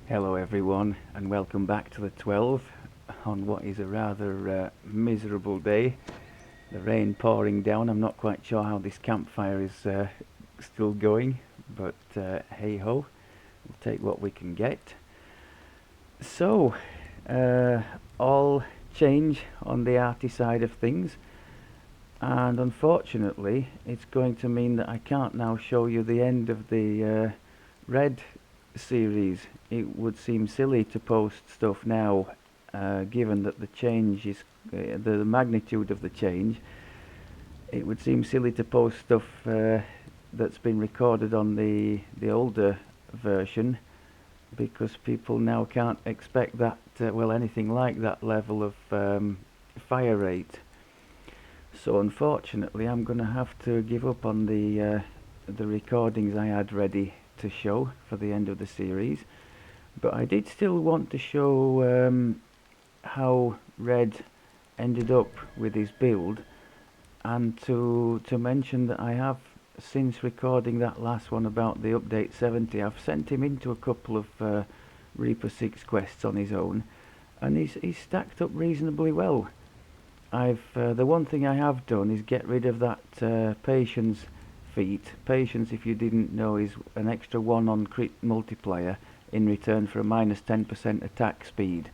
Hello everyone and welcome back to the 12 on what is a rather miserable day. The rain pouring down. I'm not quite sure how this campfire is still going, but hey ho, we'll take what we can get. So, all change on the Arti side of things, and unfortunately it's going to mean that I can't now show you the end of the Red series. It would seem silly to post stuff now, given that the change is the magnitude of the change. It would seem silly to post stuff that's been recorded on the older version, because people now can't expect that anything like that level of fire rate. So unfortunately, I'm going to have to give up on the recordings I had ready to show for the end of the series. But I did still want to show how Red ended up with his build, and to mention that I have, since recording that last one about the update 70, I've sent him into a couple of Reaper 6 quests on his own, and he's stacked up reasonably well. The one thing I have done is get rid of that patience feat. Patience, if you didn't know, is an extra 1 on crit multiplier in return for a minus 10% attack speed.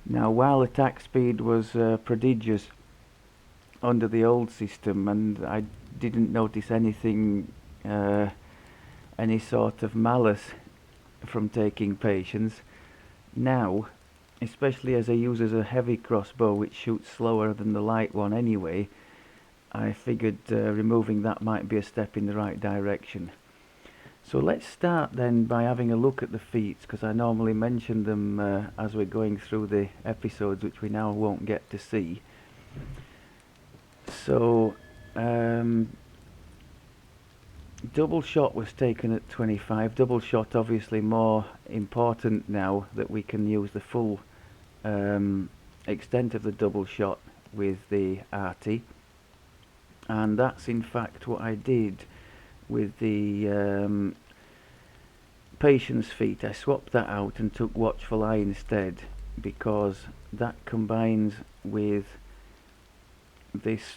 Now, while attack speed was prodigious under the old system, and I didn't notice anything, any sort of malice from taking patience, now, especially as I use as a heavy crossbow which shoots slower than the light one anyway, I figured removing that might be a step in the right direction. So let's start then by having a look at the feats, because I normally mention them as we're going through the episodes, which we now won't get to see. So double shot was taken at 25. Double shot obviously more important now that we can use the full extent of the double shot with the Arti, and that's in fact what I did with the patience feat. I swapped that out and took watchful eye instead, because that combines with this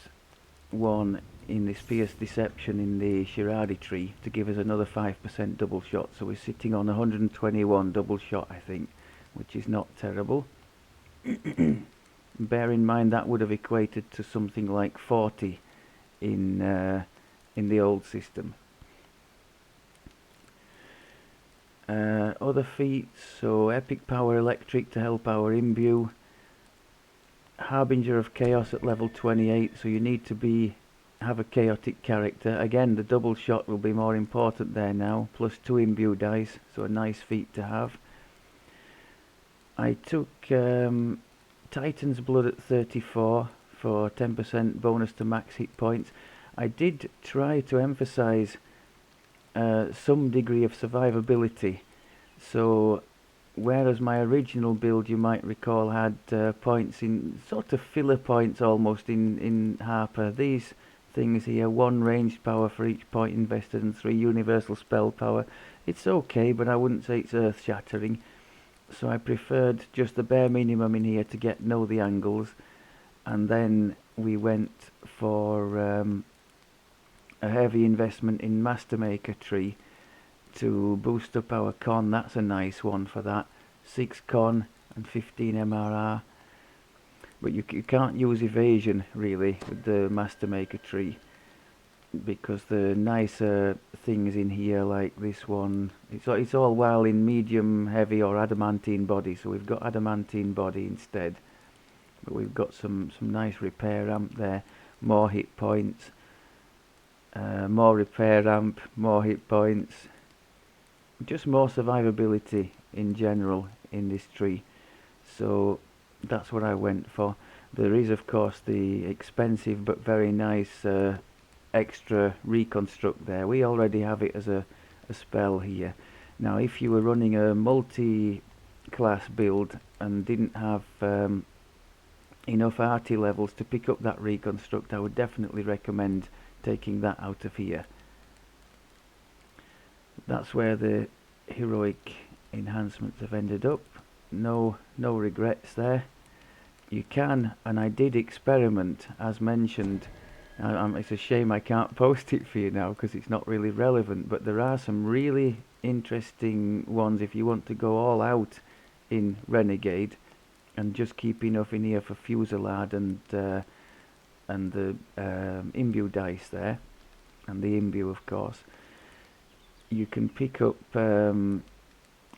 one in this Pierce Deception in the Shiradi tree to give us another 5% double shot. So we're sitting on 121 double shot, I think, which is not terrible. Bear in mind that would have equated to something like 40 in the old system. Other feats, so epic power electric to help our imbue, harbinger of chaos at level 28, so you need to have a chaotic character. Again, the double shot will be more important there now, plus 2 imbue dice, so a nice feat to have. I took Titan's Blood at 34 for 10% bonus to max hit points. I did try to emphasize some degree of survivability, so whereas my original build, you might recall, had points in sort of filler points almost in Harper, these things here, 1 ranged power for each point invested and 3 universal spell power. It's okay, but I wouldn't say it's earth shattering, so I preferred just the bare minimum in here to know the angles. And then we went for a heavy investment in Master Maker tree to boost up our con. That's a nice one for that. 6 con and 15 MRR. But you can't use evasion really with the Master Maker tree, because the nicer things in here, like this one, it's all well in medium, heavy or adamantine body, so we've got adamantine body instead. But we've got some nice repair ramp there, more hit points, more repair ramp, more hit points, just more survivability in general in this tree. So that's what I went for. There is of course the expensive but very nice extra reconstruct there. We already have it as a spell here. Now if you were running a multi-class build and didn't have enough Arti levels to pick up that reconstruct, I would definitely recommend taking that out of here. That's where the heroic enhancements have ended up. No regrets there. You can, and I did experiment, as mentioned. It's a shame I can't post it for you now because it's not really relevant, but there are some really interesting ones if you want to go all out in Renegade and just keep enough in here for Fusillade and the imbue dice there, and the imbue of course. You can pick up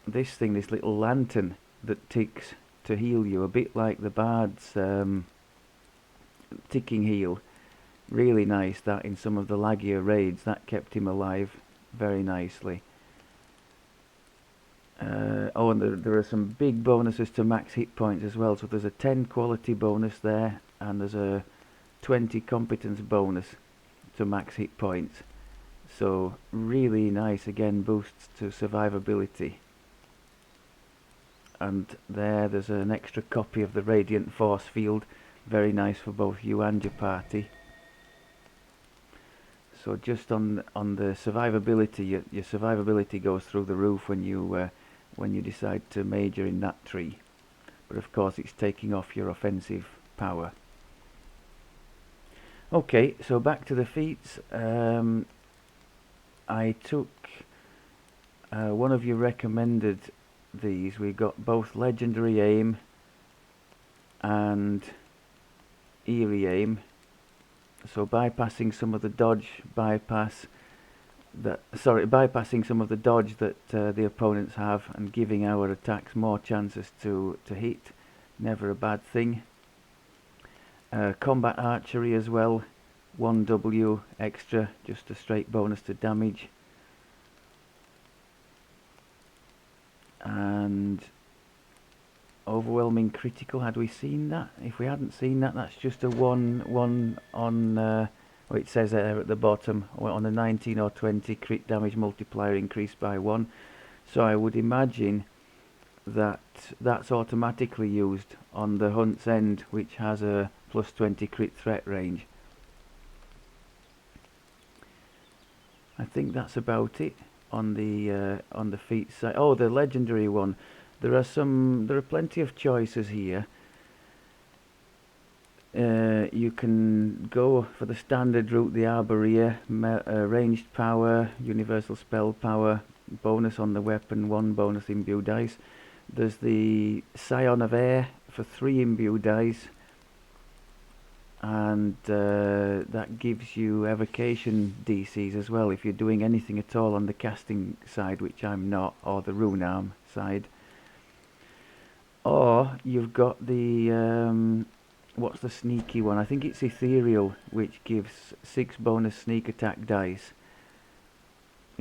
this little lantern that ticks to heal you, a bit like the Bard's ticking heal. Really nice that in some of the laggier raids, that kept him alive very nicely. Oh, and there are some big bonuses to max hit points as well. So there's a 10 quality bonus there, and there's a 20 competence bonus to max hit points. So really nice, again, boosts to survivability. And there's an extra copy of the Radiant Force Field, very nice for both you and your party. So just on the survivability, your survivability goes through the roof when you decide to major in that tree. But of course it's taking off your offensive power. Okay, so back to the feats. I took one of you recommended these. We got both legendary aim and eerie aim. So bypassing some of the dodge bypassing some of the dodge that the opponents have and giving our attacks more chances to hit. Never a bad thing. Combat archery as well. 1W extra, just a straight bonus to damage. And overwhelming critical, had we seen that? If we hadn't seen that, that's just a one on it says there at the bottom, on a 19 or 20 crit damage multiplier increased by 1. So I would imagine that that's automatically used on the Hunt's End, which has a plus 20 crit threat range. I think that's about it on the feat side. Oh, the legendary one. There are plenty of choices here. You can go for the standard route, the Arboreal, ranged power, universal spell power, bonus on the weapon, 1 bonus imbue dice. There's the Scion of Air for 3 imbue dice, and that gives you evocation DCs as well if you're doing anything at all on the casting side, which I'm not, or the rune arm side. Or you've got the what's the sneaky one? I think it's Ethereal, which gives 6 bonus sneak attack dice,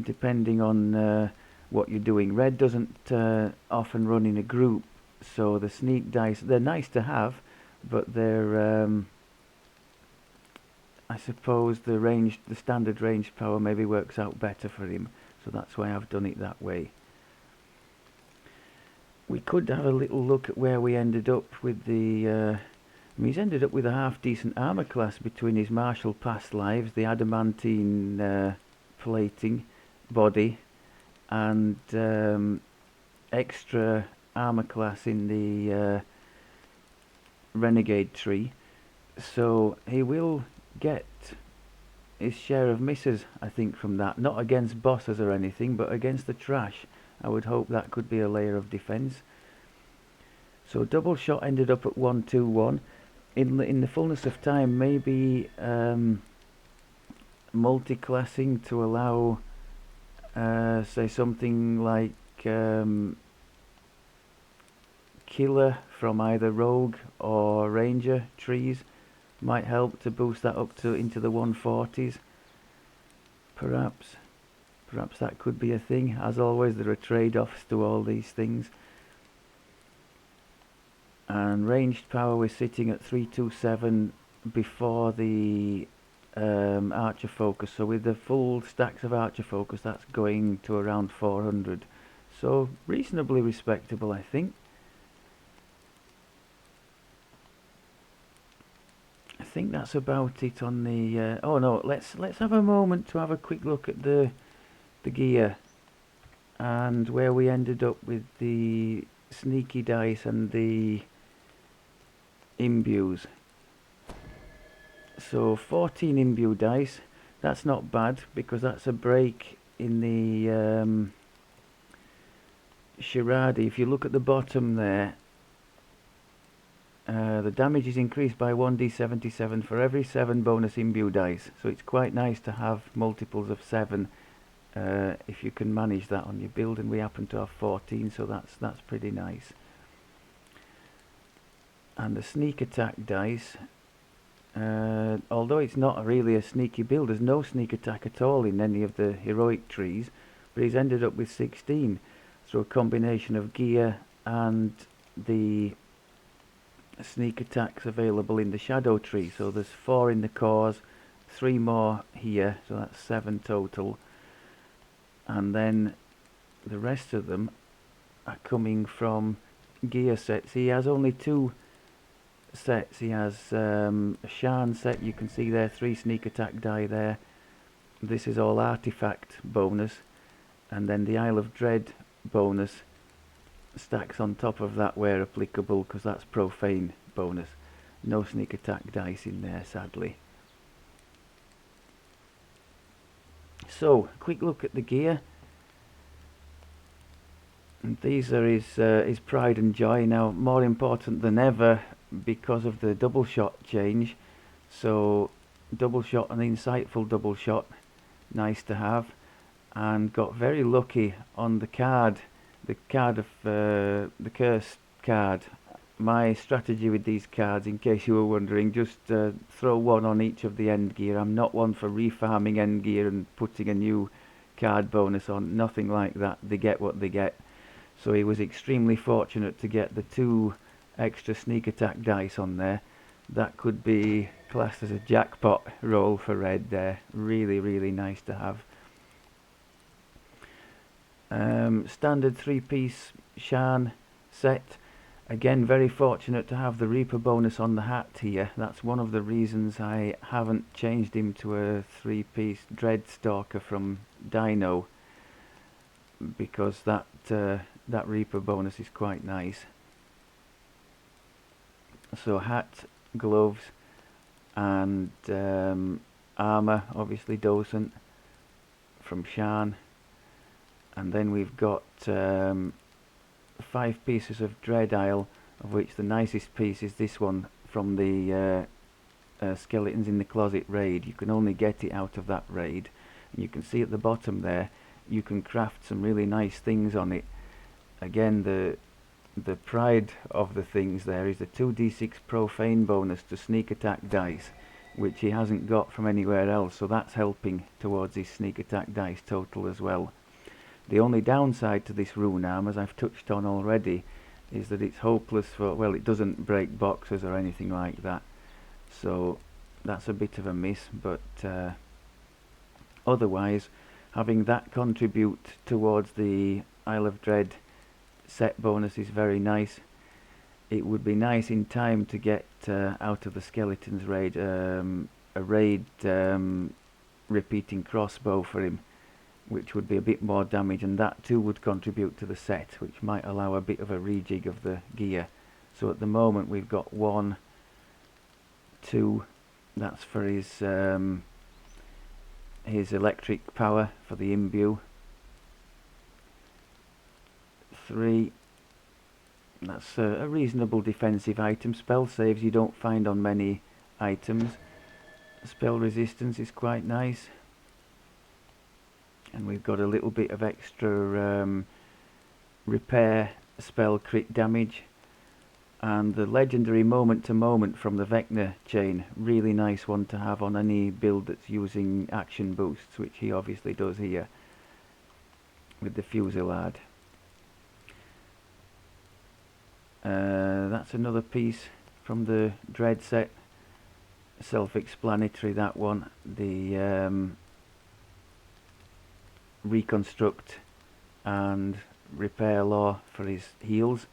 depending on what you're doing. Red doesn't often run in a group, so the sneak dice, they're nice to have, but they're I suppose the standard ranged power maybe works out better for him, so that's why I've done it that way. We could have a little look at where we ended up with the he's ended up with a half decent armor class between his martial past lives, the adamantine plating body, and extra armor class in the renegade tree. So he will get his share of misses, I think, from that. Not against bosses or anything, but against the trash. I would hope that could be a layer of defense. So double shot ended up at 121. In the fullness of time, maybe multi-classing to allow say something like killer from either rogue or ranger trees might help to boost that up to into the 140s. Perhaps that could be a thing. As always, there are trade-offs to all these things. And ranged power, we're sitting at 327 before the archer focus. So with the full stacks of archer focus, that's going to around 400. So reasonably respectable, I think. I think that's about it on the. Oh no, let's have a moment to have a quick look at the gear and where we ended up with the sneaky dice and the imbues. So 14 imbue dice, that's not bad because that's a break in the charade. If you look at the bottom there, the damage is increased by 1d77 for every 7 bonus imbue dice, so it's quite nice to have multiples of 7 if you can manage that on your build, and we happen to have 14, so that's pretty nice. And the sneak attack dice, although it's not really a sneaky build, there's no sneak attack at all in any of the heroic trees, but he's ended up with 16 through a combination of gear and the sneak attacks available in the shadow tree. So there's 4 in the cores, 3 more here, so that's 7 total, and then the rest of them are coming from gear sets. He has only 2 sets. He has a Shan set, you can see there, 3 sneak attack die there. This is all artifact bonus, and then the Isle of Dread bonus stacks on top of that where applicable, because that's profane bonus. No sneak attack dice in there, sadly. So, quick look at the gear. And these are his pride and joy now, more important than ever because of the double shot change. So, double shot, an insightful double shot, nice to have. And got very lucky on the card of the curse card. My strategy with these cards, in case you were wondering, just throw 1 on each of the end gear. I'm not one for refarming end gear and putting a new card bonus on, nothing like that. They get what they get. So he was extremely fortunate to get the 2 extra sneak attack dice on there. That could be classed as a jackpot roll for red there. Really, really nice to have. Standard 3-piece Shan set. Again, very fortunate to have the Reaper bonus on the hat here. That's one of the reasons I haven't changed him to a 3-piece Dread Stalker from Dino, because that Reaper bonus is quite nice. So hat, gloves, and armour, obviously docent from Shan. And then we've got 5 pieces of Dread Isle, of which the nicest piece is this one from the Skeletons in the Closet raid. You can only get it out of that raid, and you can see at the bottom there you can craft some really nice things on it. Again, the pride of the things there is the 2d6 profane bonus to sneak attack dice, which he hasn't got from anywhere else, so that's helping towards his sneak attack dice total as well. The only downside to this rune arm, as I've touched on already, is that it's hopeless for, well, it doesn't break boxes or anything like that, so that's a bit of a miss, but otherwise, having that contribute towards the Isle of Dread set bonus is very nice. It would be nice in time to get out of the Skeletons raid a raid repeating crossbow for him, which would be a bit more damage, and that too would contribute to the set, which might allow a bit of a rejig of the gear. So at the moment we've got 1, 2, that's for his electric power for the imbue, 3, that's a reasonable defensive item. Spell saves you don't find on many items. Spell resistance is quite nice. And we've got a little bit of extra repair spell crit damage, and the legendary moment to moment from the Vecna chain, really nice one to have on any build that's using action boosts, which he obviously does here with the Fusillade. That's another piece from the Dread set, self-explanatory that one. The reconstruct and repair law for his heals.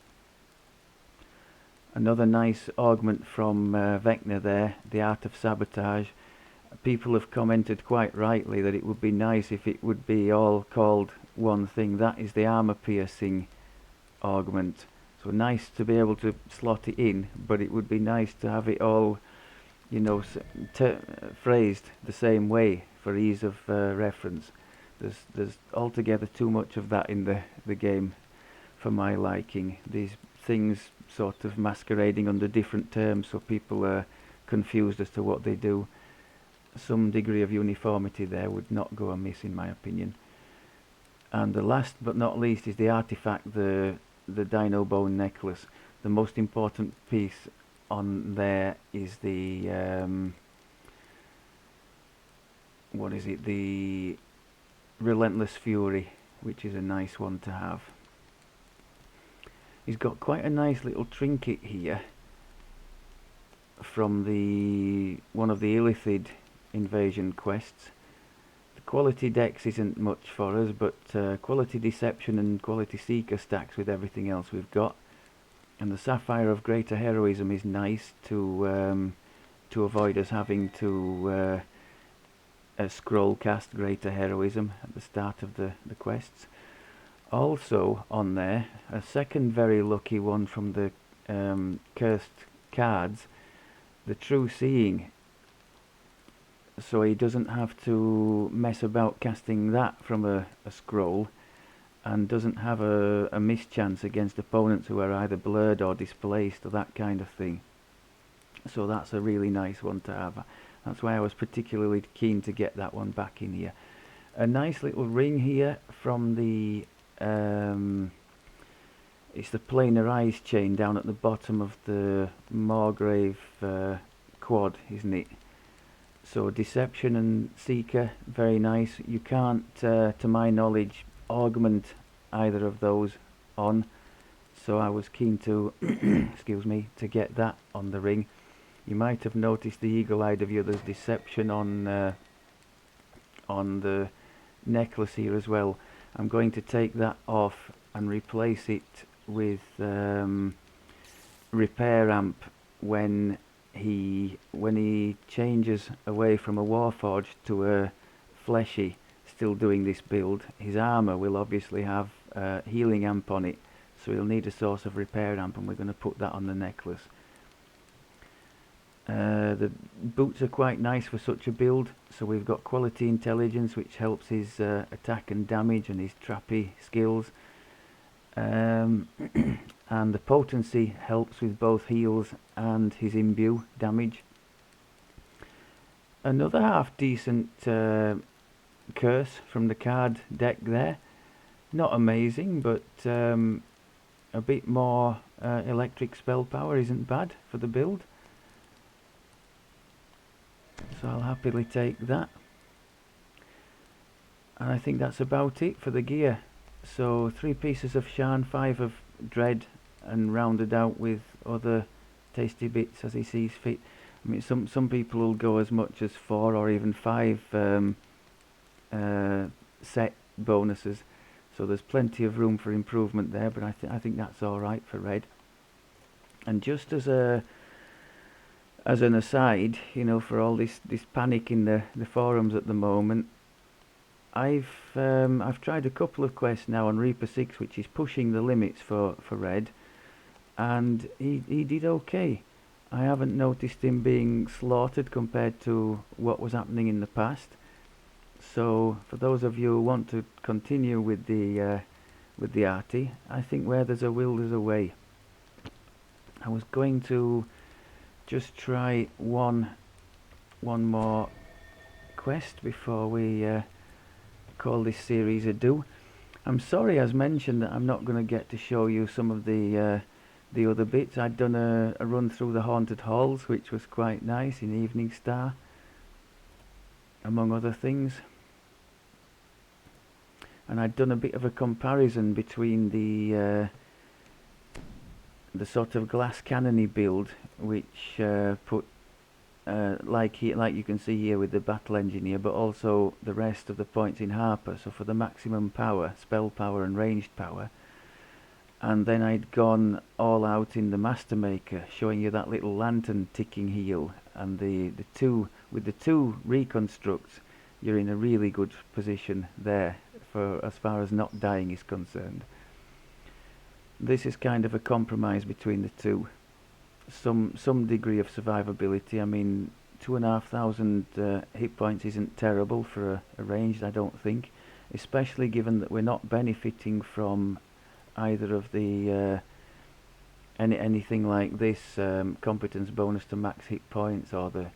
Another nice augment from Vecna there, the Art of Sabotage. People have commented quite rightly that it would be nice if it would be all called one thing, that is the armor piercing augment. So nice to be able to slot it in, but it would be nice to have it all, you know, phrased the same way for ease of reference. There's altogether too much of that in the game for my liking. These things sort of masquerading under different terms, so people are confused as to what they do. Some degree of uniformity there would not go amiss, in my opinion. And the last but not least is the artifact, the dino bone necklace. The most important piece on there is the what is it? The Relentless Fury, which is a nice one to have. He's got quite a nice little trinket here from one of the Illithid invasion quests. The quality dex isn't much for us, but quality deception and quality seeker stacks with everything else we've got. And the Sapphire of Greater Heroism is nice to avoid us having to scroll cast Greater Heroism at the start of the quests. Also on there, a second very lucky one from the cursed cards, the True Seeing. So he doesn't have to mess about casting that from a scroll, and doesn't have a mischance against opponents who are either blurred or displaced or that kind of thing. So that's a really nice one to have. That's why I was particularly keen to get that one back in here. A nice little ring here from the it's the planar eyes chain down at the bottom of the Margrave quad, isn't it? So Deception and Seeker, very nice. You can't, to my knowledge, augment either of those on, so I was keen to excuse me, to get that on the ring. You might have noticed the eagle-eyed of the others Deception on the necklace here as well. I'm going to take that off and replace it with Repair Amp when he changes away from a Warforged to a fleshy, still doing this build. His armor will obviously have Healing Amp on it, so he'll need a source of Repair Amp, and we're going to put that on the necklace. The boots are quite nice for such a build. So we've got quality intelligence, which helps his attack and damage and his trappy skills, and the potency helps with both heals and his imbue damage. Another half decent curse from the card deck there. Not amazing, but a bit more electric spell power isn't bad for the build. So I'll happily take that. And I think that's about it for the gear. So 3 pieces of Sharn, 5 of Dread, and rounded out with other tasty bits as he sees fit. I mean, some people will go as much as 4 or even 5 set bonuses. So there's plenty of room for improvement there, but I think that's all right for Red. And just as an aside, you know, for all this panic in the forums at the moment, I've tried a couple of quests now on Reaper 6, which is pushing the limits for Red, and he did okay. I haven't noticed him being slaughtered compared to what was happening in the past. So for those of you who want to continue with the Arti, I think where there's a will, there's a way. I was going to just try one more quest before we call this series a do. I'm sorry, as mentioned, that I'm not going to get to show you some of the other bits. I'd done a run through the Haunted Halls, which was quite nice in Evening Star, among other things. And I'd done a bit of a comparison between the sort of glass cannony build, which put like you can see here with the battle engineer, but also the rest of the points in Harper, so for the maximum power, spell power and ranged power. And then I'd gone all out in the Master Maker, showing you that little lantern ticking heal, and the two reconstructs, you're in a really good position there for as far as not dying is concerned. This is kind of a compromise between the two. Some degree of survivability. I mean, 2,500 hit points isn't terrible for a ranged, I don't think, especially given that we're not benefiting from either of the anything like this competence bonus to max hit points or the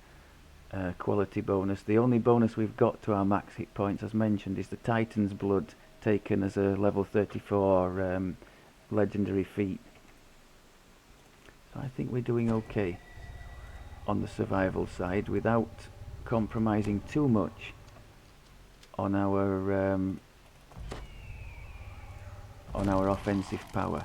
quality bonus. The only bonus we've got to our max hit points, as mentioned, is the Titan's Blood, taken as a level 34 legendary feat. So I think we're doing okay on the survival side without compromising too much on our offensive power.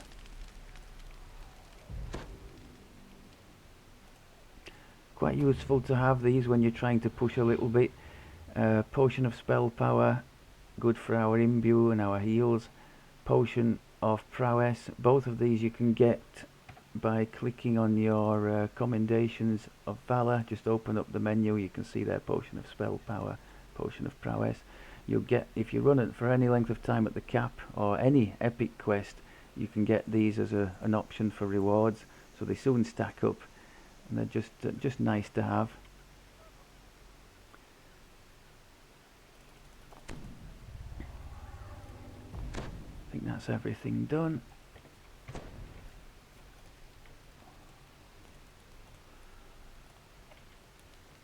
Quite useful to have these when you're trying to push a little bit. Potion of spell power, good for our imbue and our heals. Potion of prowess, both of these you can get by clicking on your commendations of valor. Just open up the menu, you can see there potion of spell power, potion of prowess. You'll get, if you run it for any length of time at the cap or any epic quest, you can get these as an option for rewards, so they soon stack up and they're just nice to have. I think that's everything done.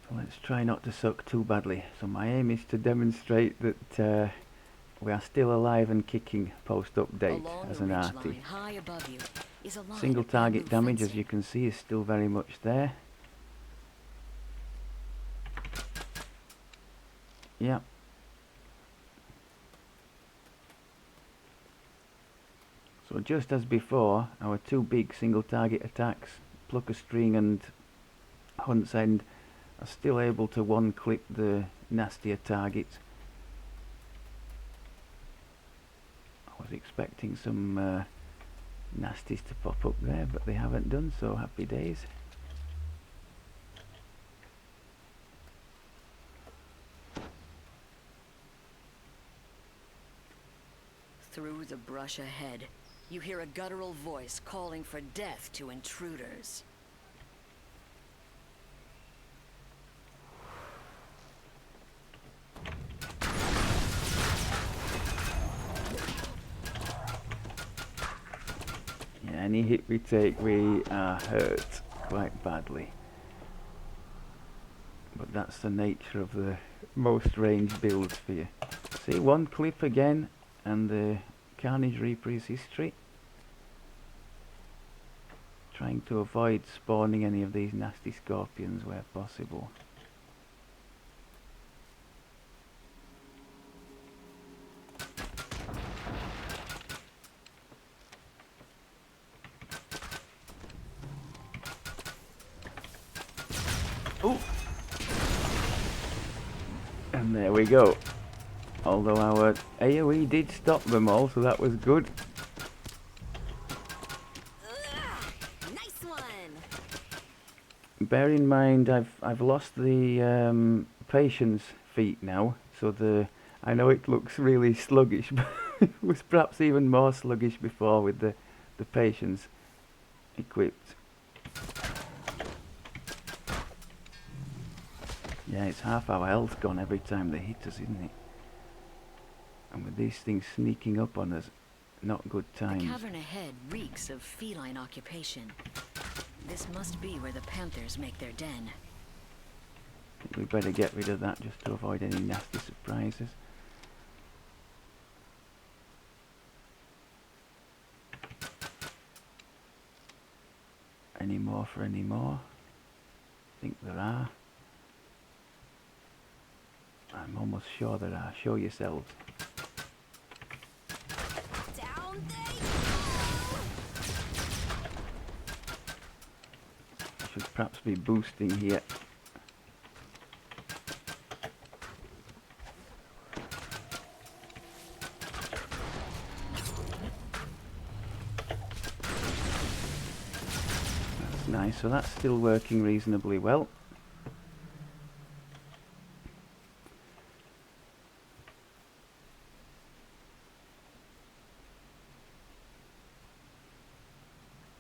So let's try not to suck too badly. So my aim is to demonstrate that we are still alive and kicking post-update as an Arti. Single target damage, as you can see, is still very much there. Yeah. So just as before, our two big single target attacks, Pluck a String and Hunt's End, are still able to one-clip the nastier targets. I was expecting some nasties to pop up there, but they haven't done, so happy days. Through the brush ahead, you hear a guttural voice calling for death to intruders. Yeah, any hit we take, we are hurt quite badly. But that's the nature of the most ranged builds for you. See, one clip again, and the Carnage Reaper is history. Trying to avoid spawning any of these nasty scorpions where possible. Ooh. And there we go. Although our AoE did stop them all, so that was good. Nice one. Bear in mind, I've lost the patience feat now, so I know it looks really sluggish, but it was perhaps even more sluggish before with the patience equipped. Yeah, it's half our health gone every time they hit us, isn't it? And with these things sneaking up on us, not good times. The cavern ahead reeks of feline occupation. This must be where the panthers make their den. We better get rid of that just to avoid any nasty surprises. Any more for any more? I think there are. I'm almost sure there are. Show yourselves. Down they I should perhaps be boosting here. That's nice. So that's still working reasonably well.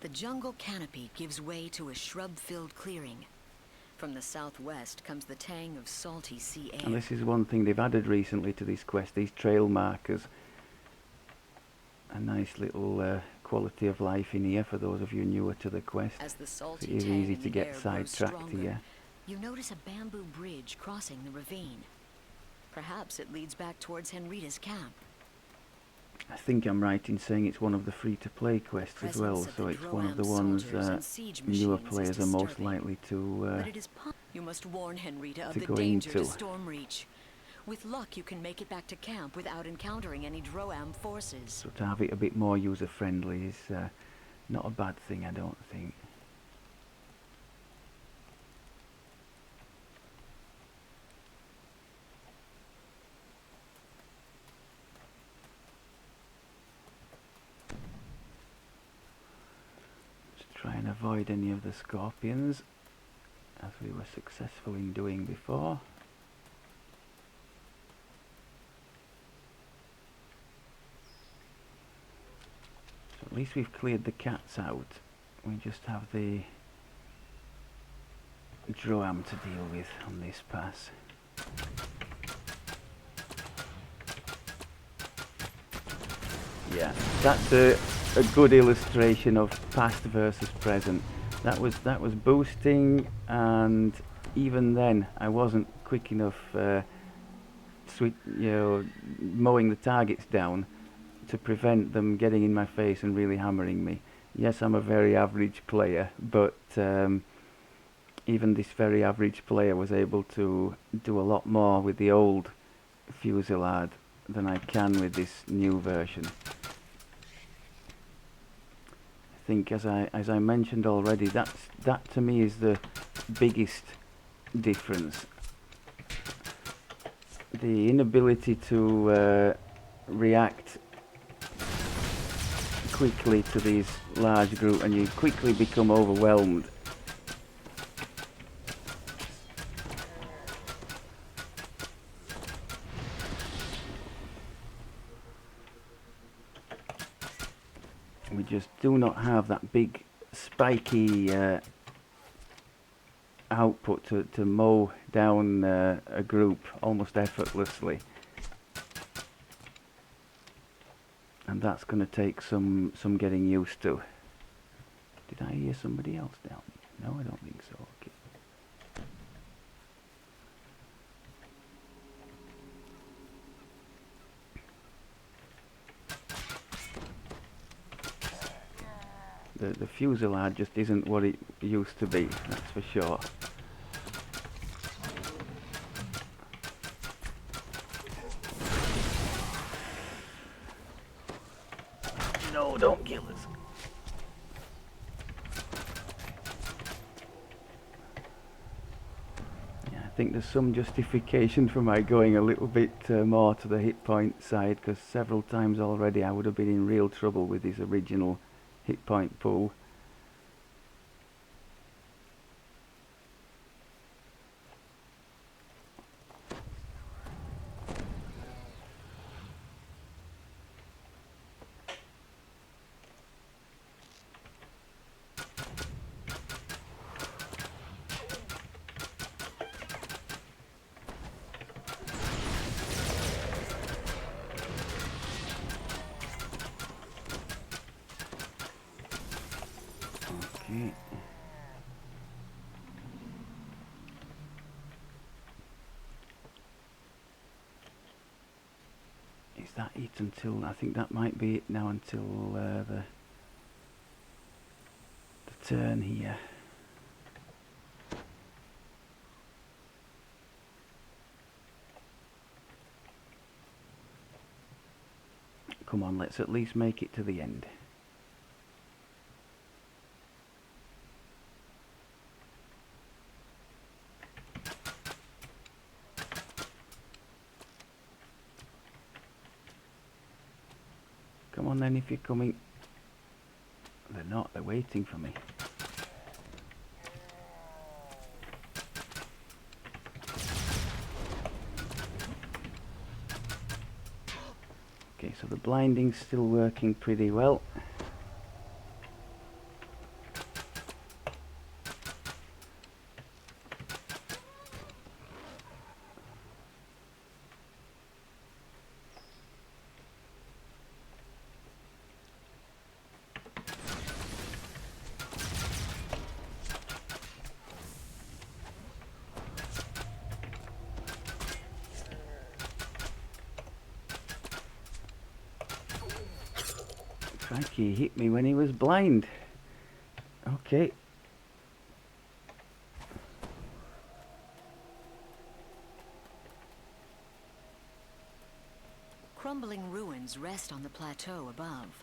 The jungle canopy gives way to a shrub-filled clearing. From the southwest comes the tang of salty sea air. And this is one thing they've added recently to this quest, these trail markers. A nice little quality of life in here for those of you newer to the quest. As the So salty it is tang easy in to the get air grows sidetracked stronger, here. you notice a bamboo bridge crossing the ravine. Perhaps it leads back towards Henrita's camp. I think I'm right in saying it's one of the free-to-play quests as well, so it's one of the ones newer players are most likely to But it is you must warn Henrita of the go danger to into. Stormreach. With luck, you can make it back to camp without encountering any Droam forces. So to have it a bit more user-friendly is not a bad thing, I don't think. Just try and avoid any of the scorpions, as we were successful in doing before. At least we've cleared the cats out. We just have the Droam to deal with on this pass. Yeah, that's a good illustration of past versus present. That was boosting, and even then I wasn't quick enough mowing the targets down to prevent them getting in my face and really hammering me. Yes, I'm a very average player, but even this very average player was able to do a lot more with the old Fusillade than I can with this new version. I think, as I mentioned already, that to me is the biggest difference. The inability to react quickly to these large groups, and you quickly become overwhelmed. We just do not have that big spiky output to mow down a group almost effortlessly. And that's going to take some getting used to. Did I hear somebody else down here? No, I don't think so. Okay. The Fusillade just isn't what it used to be, that's for sure. No, don't kill us. Yeah, I think there's some justification for my going a little bit more to the hit point side, because several times already I would have been in real trouble with his original hit point pool. Okay. Is that it until, I think that might be it now until the turn here. Come on, let's at least make it to the end. Come on then, if you're coming. They're not, they're waiting for me. Okay, so the blinding's still working pretty well. Crikey, he hit me when he was blind. Okay. Crumbling ruins rest on the plateau above.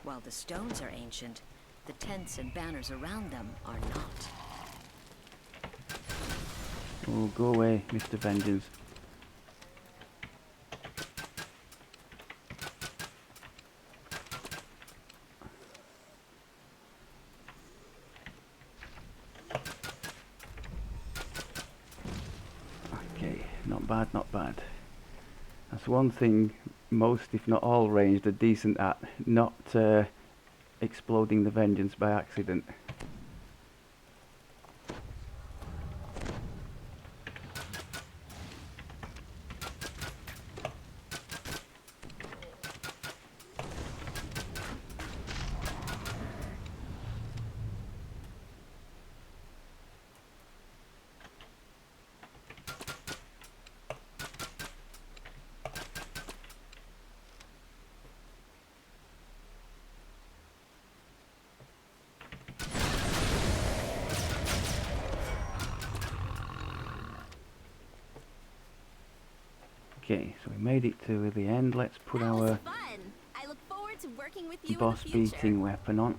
While the stones are ancient, the tents and banners around them are not. Oh, go away, Mr. Vengeance. Okay, not bad, not bad. That's one thing most, if not all, ranged are decent at, not exploding the Vengeance by accident. Okay, so we made it to the end. Let's put That was our fun. I look forward to working with you boss in the future. beating weapon on.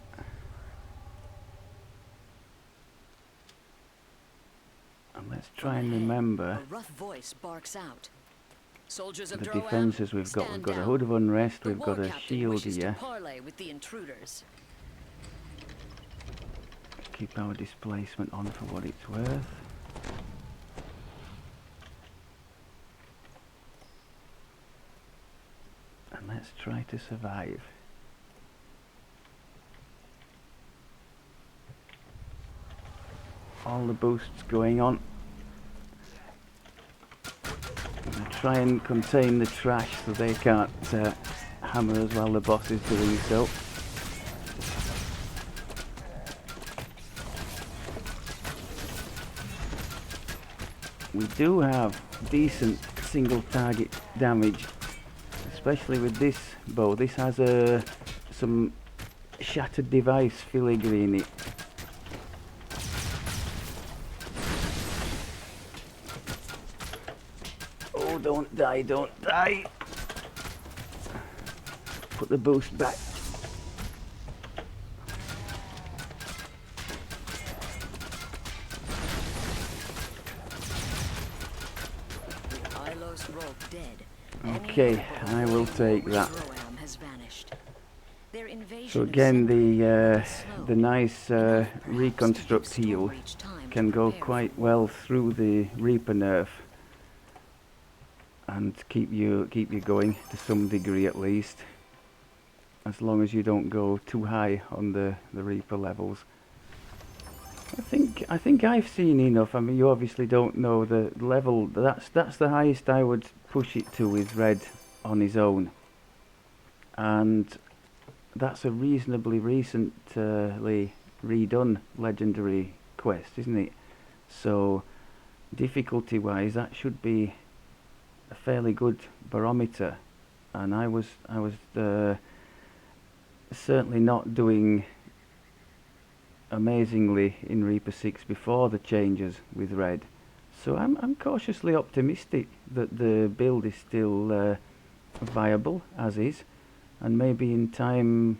And let's try and From ahead, remember a rough voice barks out. Soldiers of the Droam, defences we've got. We've stand got a down. Hood of Unrest, The we've got war a captain shield wishes here. to parley with the intruders. Keep our displacement on for what it's worth. And let's try to survive. All the boosts going on. I'm going to try and contain the trash so they can't hammer us while the boss is doing so. We do have decent single target damage, especially with this bow. This has some shattered device filigree in it. Oh, don't die, don't die! Put the boost back. Ilos Rogue dead. Okay, I will take that. Droam has vanished. Their invasion So of again, Zendikar was slow, the nice enough perhaps to reconstruct give heal Stormreach time can to go prepare quite for well war. through the Reaper nerf and keep you going to some degree at least, as long as you don't go too high on the Reaper levels. I think I've seen enough. I mean, you obviously don't know the level. That's the highest I would push it to with Red on his own, and that's a reasonably recently redone legendary quest, isn't it? So difficulty wise, that should be a fairly good barometer, and I was certainly not doing amazingly in Reaper 6 before the changes with Red. So I'm cautiously optimistic that the build is still viable as is, and maybe in time,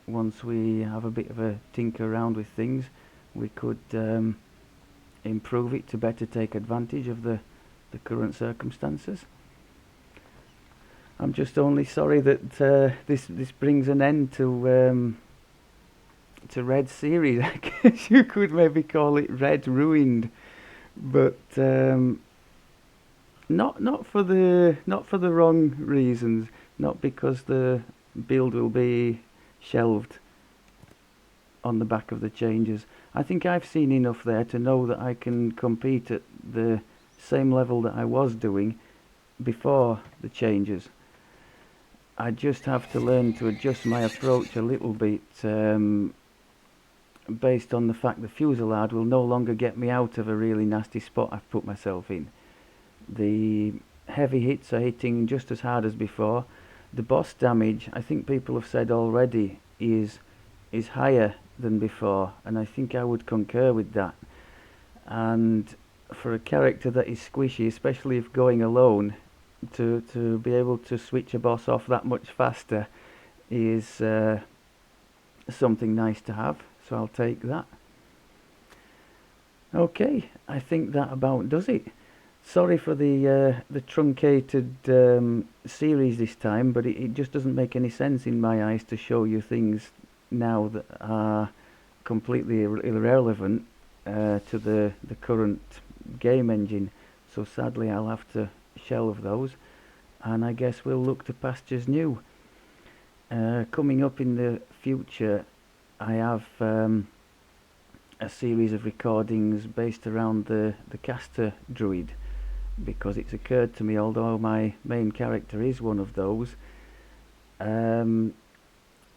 once we have a bit of a tinker around with things, we could improve it to better take advantage of the current circumstances. I'm just only sorry that this brings an end to Red series. I guess you could maybe call it Red ruined, but not for the wrong reasons. Not because the build will be shelved on the back of the changes. I think I've seen enough there to know that I can compete at the same level that I was doing before the changes. I just have to learn to adjust my approach a little bit based on the fact the Fusillade will no longer get me out of a really nasty spot I've put myself in. The heavy hits are hitting just as hard as before. The boss damage, I think people have said already, is higher than before, and I think I would concur with that. And for a character that is squishy, especially if going alone, to be able to switch a boss off that much faster is something nice to have, so I'll take that. Okay, I think that about does it. Sorry for the truncated series this time, but it just doesn't make any sense in my eyes to show you things now that are completely irrelevant to the current game engine. So sadly I'll have to shelve those, and I guess we'll look to pastures new. Coming up in the future, I have a series of recordings based around the caster druid, because it's occurred to me, although my main character is one of those,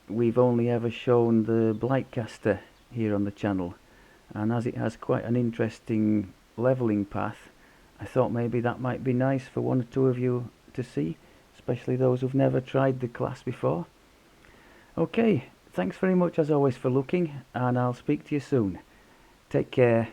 we've only ever shown the Blightcaster here on the channel, and as it has quite an interesting levelling path, I thought maybe that might be nice for one or two of you to see, especially those who've never tried the class before. Okay, thanks very much as always for looking, and I'll speak to you soon. Take care.